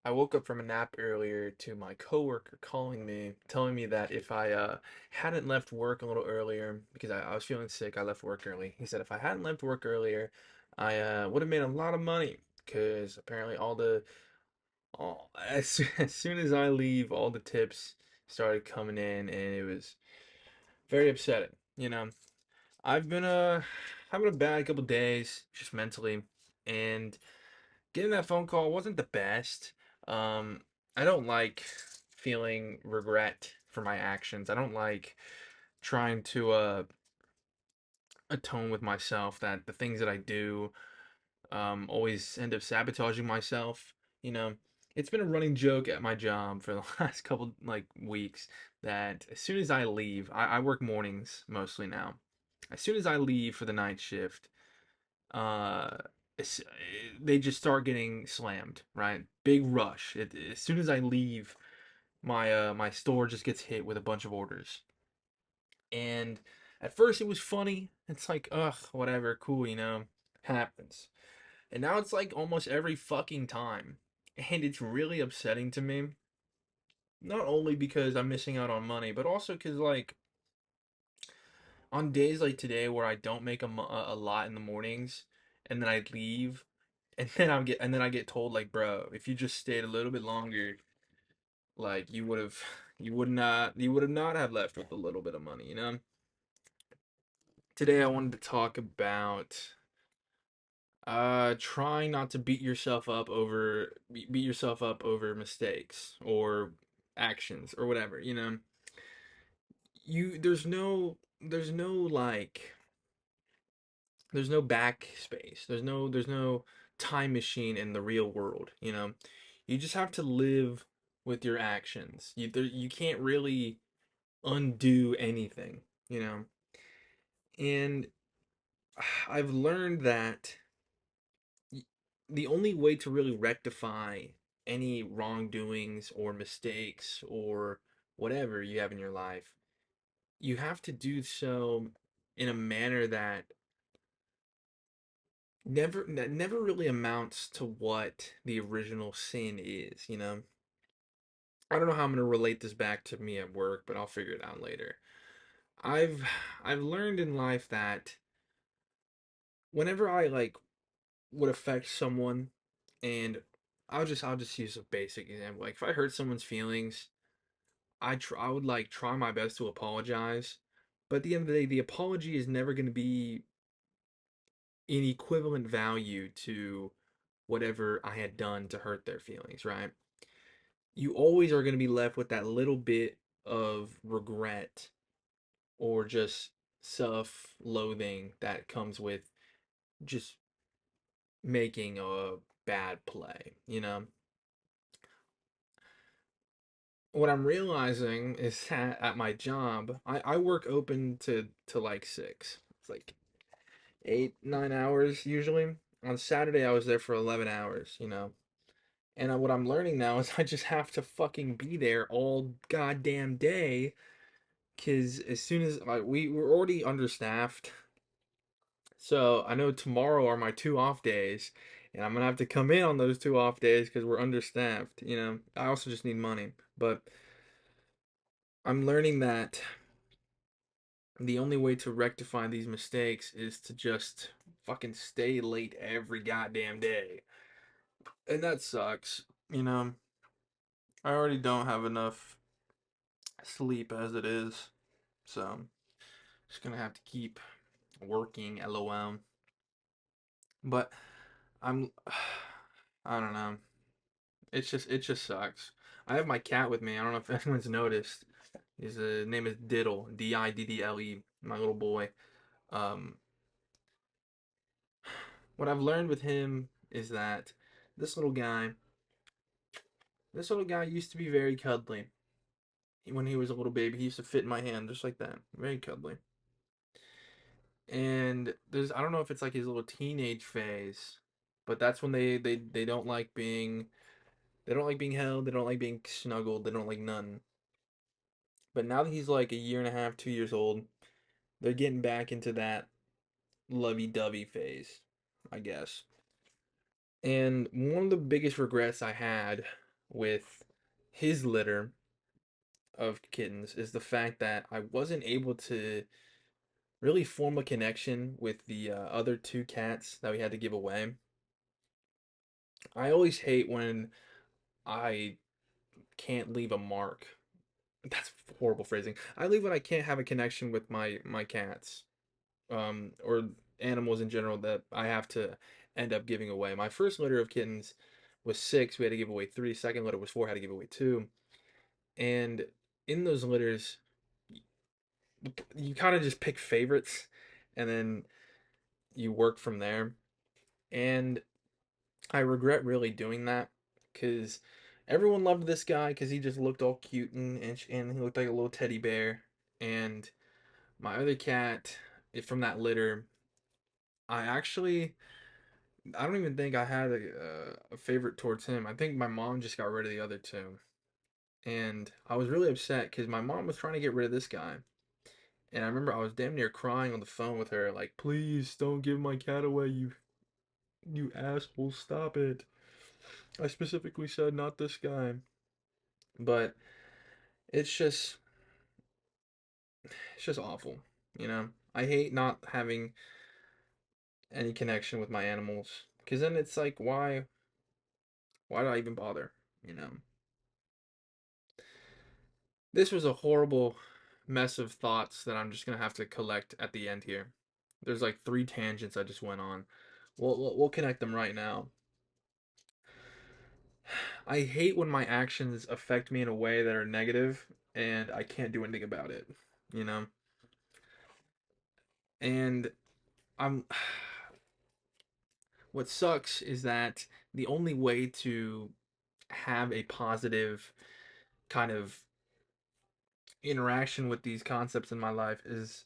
I woke up from a nap earlier to my coworker calling me, telling me that if I hadn't left work a little earlier, because I was feeling sick, I left work early. He said if I hadn't left work earlier, I would have made a lot of money, because apparently as soon as I leave, all the tips started coming in, and it was very upsetting. I've been having a bad couple days, just mentally, and getting that phone call wasn't the best. Um, I don't like feeling regret for my actions. I don't like trying to atone with myself that the things that I do always end up sabotaging myself. You know, it's been a running joke at my job for the last couple like weeks that as soon as I leave, I work mornings mostly now. As soon as I leave for the night shift, uh it's- they just start getting slammed, right? Big rush. As soon as I leave, my store just gets hit with a bunch of orders. And at first it was funny. It's like, ugh, whatever, cool, happens. And now it's like almost every fucking time. And it's really upsetting to me. Not only because I'm missing out on money, but also because like on days like today where I don't make a lot in the mornings and then I leave and then I get told like, bro, if you just stayed a little bit longer, like you would have not have left with a little bit of money. Today I wanted to talk about trying not to beat yourself up over mistakes or actions or whatever. There's no like there's no backspace. There's no time machine in the real world. You just have to live with your actions. You can't really undo anything, you know. And I've learned that the only way to really rectify any wrongdoings or mistakes or whatever you have in your life, you have to do so in a manner that never really amounts to what the original sin is. I don't know how I'm gonna relate this back to me at work, but I'll figure it out later. I've I've learned in life that whenever I like would affect someone, and I'll just use a basic example. Like if I hurt someone's feelings, I would like try my best to apologize, but at the end of the day, the apology is never gonna be in equivalent value to whatever I had done to hurt their feelings, right? You always are going to be left with that little bit of regret or just self-loathing that comes with just making a bad play. What I'm realizing is that at my job, I work open to like 6. It's like 8, 9 hours usually. On Saturday, I was there for 11 hours. And what I'm learning now is I just have to fucking be there all goddamn day. Because as soon as like we're already understaffed, so I know tomorrow are my 2 off days, and I'm gonna have to come in on those 2 off days because we're understaffed. I also just need money, but I'm learning that the only way to rectify these mistakes is to just fucking stay late every goddamn day, and that sucks. You know, I already don't have enough sleep as it is, so just gonna have to keep working. LOL. But I'm I don't know. It just sucks. I have my cat with me. I don't know if anyone's noticed. His name is Diddle, Diddle, my little boy. Um, what I've learned with him is that this little guy, this little guy used to be very cuddly. When he was a little baby, he used to fit in my hand just like that, very cuddly. And I don't know if it's like his little teenage phase, but that's when they don't like being held, they don't like being snuggled, they don't like none. But now that he's like a year and a half, 2 years old, they're getting back into that lovey-dovey phase, I guess. And one of the biggest regrets I had with his litter of kittens is the fact that I wasn't able to really form a connection with the other two cats that we had to give away. I always hate when I can't leave a mark. That's horrible phrasing. I leave when I can't have a connection with my cats, or animals in general that I have to end up giving away. My first litter of kittens was six. We had to give away three. Second litter was four. Had to give away two. And in those litters, you kind of just pick favorites, and then you work from there. And I regret really doing that because everyone loved this guy because he just looked all cute and he looked like a little teddy bear. And my other cat from that litter, I actually I don't even think I had a favorite towards him. I think my mom just got rid of the other two, and I was really upset because my mom was trying to get rid of this guy. And I remember I was damn near crying on the phone with her, like, "Please don't give my cat away, you asshole! Stop it! I specifically said not this guy." But it's just it's just awful, you know. I hate not having any connection with my animals because then it's like, why do I even bother, you know? This was a horrible mess of thoughts that I'm just gonna have to collect at the end here. There's like three tangents I just went on. We'll connect them right now. I hate when my actions affect me in a way that are negative and I can't do anything about it, you know? And I'm what sucks is that the only way to have a positive kind of interaction with these concepts in my life is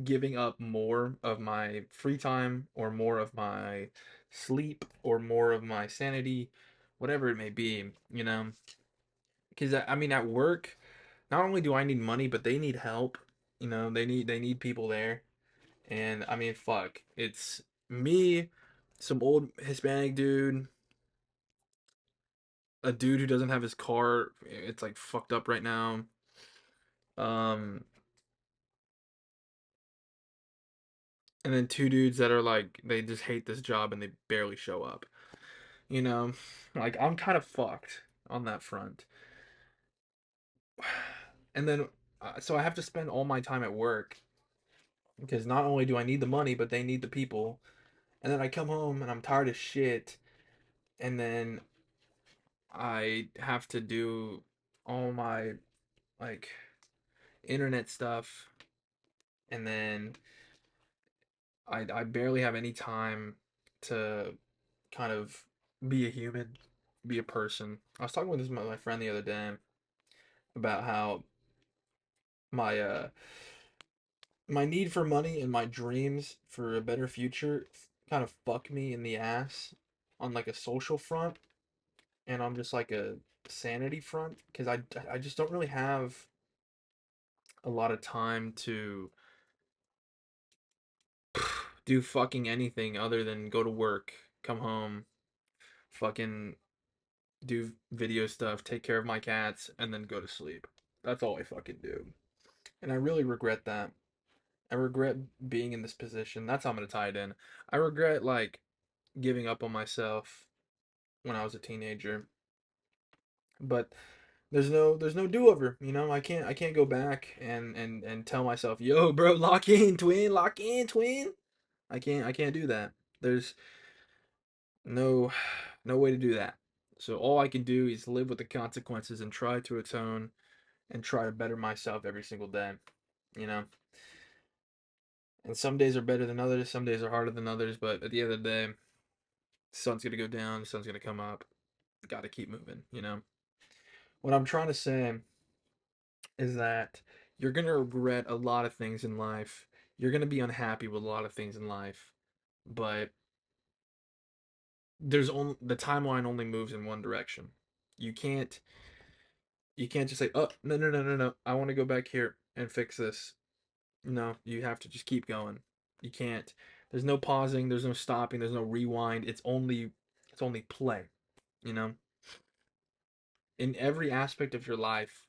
giving up more of my free time or more of my sleep or more of my sanity, whatever it may be, you know? Because I mean, at work, not only do I need money, but they need help. You know, they need people there. And I mean, fuck, it's me, some old Hispanic dude, a dude who doesn't have his car. It's like fucked up right now. Um, and then two dudes that are like they just hate this job and they barely show up. You know, like I'm kind of fucked on that front. And then so I have to spend all my time at work because not only do I need the money, but they need the people. And then I come home and I'm tired as shit. And then I have to do all my like internet stuff. And then I barely have any time to kind of be a human, be a person. I was talking with my friend the other day about how my my need for money and my dreams for a better future kind of fuck me in the ass on like a social front and on just like a sanity front because I just don't really have a lot of time to do fucking anything other than go to work, come home, fucking do video stuff, take care of my cats, and then go to sleep. That's all I fucking do. And I really regret that. I regret being in this position. That's how I'm gonna tie it in. I regret like giving up on myself when I was a teenager. But there's no do-over, you know? I can't go back and tell myself, "Yo, bro, lock in, twin." I can't do that. There's no no way to do that. So all I can do is live with the consequences and try to atone and try to better myself every single day, you know? And some days are better than others, some days are harder than others, but at the end of the day, sun's gonna go down, sun's gonna come up. Gotta keep moving, you know? What I'm trying to say is that you're gonna regret a lot of things in life. You're gonna be unhappy with a lot of things in life, but there's only the timeline only moves in one direction. You can't you can't just say, "Oh, no, no, no, no, no. I want to go back here and fix this." No, you have to just keep going. You can't. There's no pausing, there's no stopping, there's no rewind. It's only play, you know? In every aspect of your life,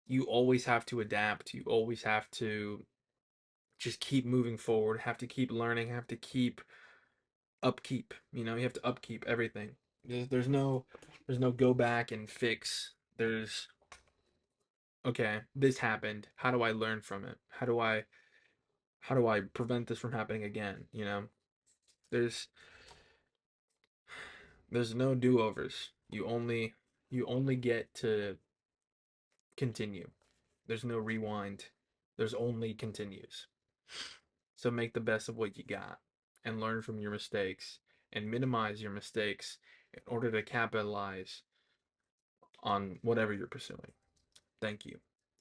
you always have to adapt. You always have to just keep moving forward, have to keep learning, have to keep upkeep. You have to upkeep everything. There's no go back and fix. There's okay, this happened. How do I learn from it? How do I prevent this from happening again? There's there's no do-overs. You only get to continue. There's no rewind. There's only continues. So make the best of what you got and learn from your mistakes and minimize your mistakes in order to capitalize on whatever you're pursuing. Thank you.